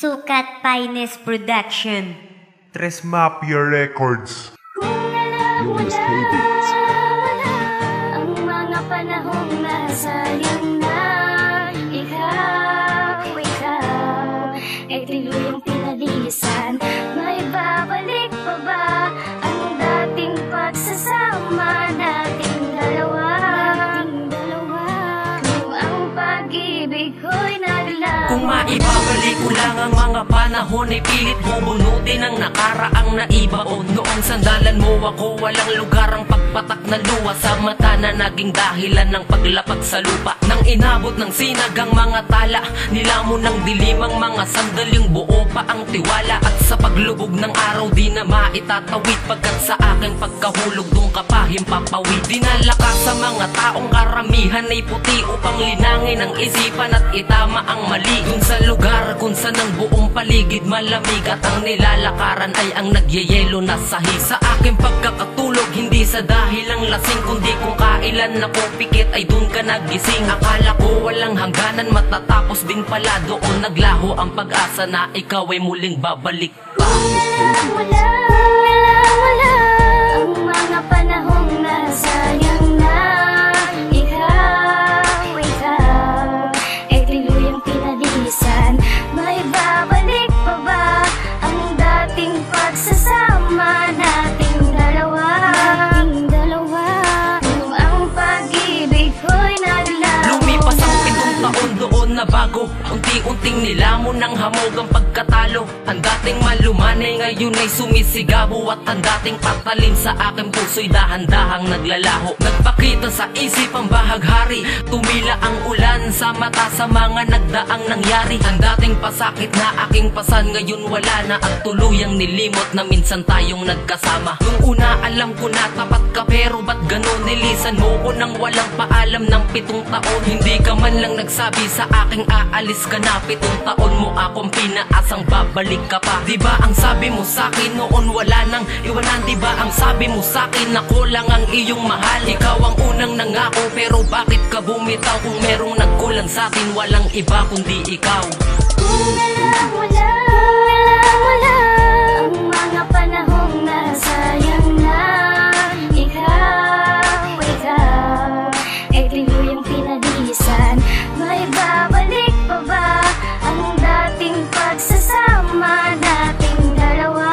Sukat Finest Production, Tres Mafia Records. Jonas K-Beats. Ang mga panahong nasayang na ikaw ay tiluyang pinalisan. May babalik pa ba ang dating pagsasama nating dalawa? Kung ang pag-ibig ko'y naglaho. Kung maibabalik ko lang ang mga panahon ay pilit bubunutin ang nakaraang naibaon. Noong sandalan mo ako, walang lugar ang pagpatak na luwa sa mata na naging dahilan ng paglapag sa lupa. Nang inabot ng sinagang mga tala, nilamon ng dilim ang mga sandaling buo pa ang tiwala. At sa paglubog ng araw di na maitatawid, pagkat sa aking pagkahulog dun ka pa himpapawid. Dinala ka sa mga taong karamihan ay puti upang linangin ang isipan at itama ang mali. Dun sa lugar kung saan ang buong paligid malamig at ang nilalakaran ay ang nagyayelo na sahi. Sa aking pagkakatulog hindi sa dahil ang lasing, kundi kung kailan ako pikit ay dun ka nagising. Akala ko walang hangganan, matatapos din pala doon naglaho ang pag-asa na ikaw ay muling babalik pa. Wala ang mga panahong nasayang na ikaw ay tiluyang pinalisan. May babalik pa ba ang dating pagsasama nating dalawa? Kung ang pag-ibig ko'y naglaho. Lumipas ang 7 taon doon na bago, unti-unting nilamon ng hamog ang pagkatalo. Ang dating malumanay ngayon ay sumisigabo, at ang dating patalim sa aking puso'y dahan-dahang naglalaho. Nagpakita sa isip ang bahaghari, tumila ang ulan sa mata sa mga nagdaang nangyari. Ang dating pasakit na aking pasan ngayon wala na, at tuluyang nilimot na minsan tayong nagkasama. Nung una alam ko na tapat ka, pero ba't ganon nilisan mo ko nang walang paalam ng 7 taon? Hindi ka man lang nagsabi sa aking aalis ka na. 7 taon mo akong pinaasang babalik ka pa. Diba ang sabi mo sa'kin noon wala nang iwanan? Diba ang sabi mo sa'kin na kulang ang iyong mahal? Ikaw ang unang nangako, pero bakit ka bumitaw? Kung merong nagkulang sa'kin, walang iba kundi ikaw. Wala ang mga panahong nasayang na ikaw ay tiluyang pinalisan. May babalik pa ba ang dating pagsasama nating dalawa?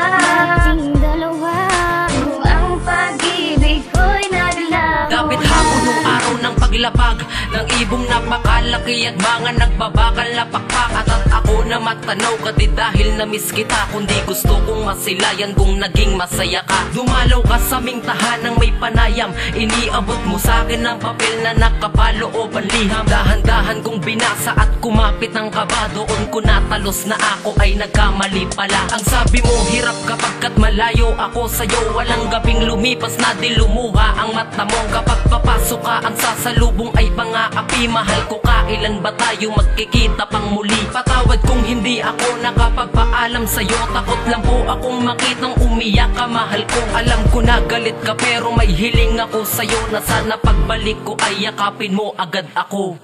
Kung ang pag-ibig ko'y naglaho. Dapit hapon nung araw ng paglapag ng ibong napakalaki at mga nagbabakal na pakpak. At ako na matanaw ka di dahil na-miss kita, kundi gusto kong masilayan kung naging masaya ka. Dumalaw ka sa aming tahanang may panayam, iniabot mo sa'kin ang papel na nakapaloob ang liham. Dahan-dahan kong binasa at kumapit ng kaba, doon ko natalos na ako ay nagkamali pala. Ang sabi mo hirap kapagkat malayo ako sa'yo, walang gabing lumipas na di lumuha ang mata mo. Kapag papasok ka ang sasalubong ay pangaapi, mahal ko kailan ba tayo magkikita pang muli? Patawad kung hindi ako nakapagpaalam sa'yo, takot lang po akong makitang umiyak ka, mahal ko. Alam ko na galit ka, pero may hiling ako sa'yo na sana pagbalik ko ay yakapin mo agad ako.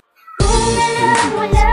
Wala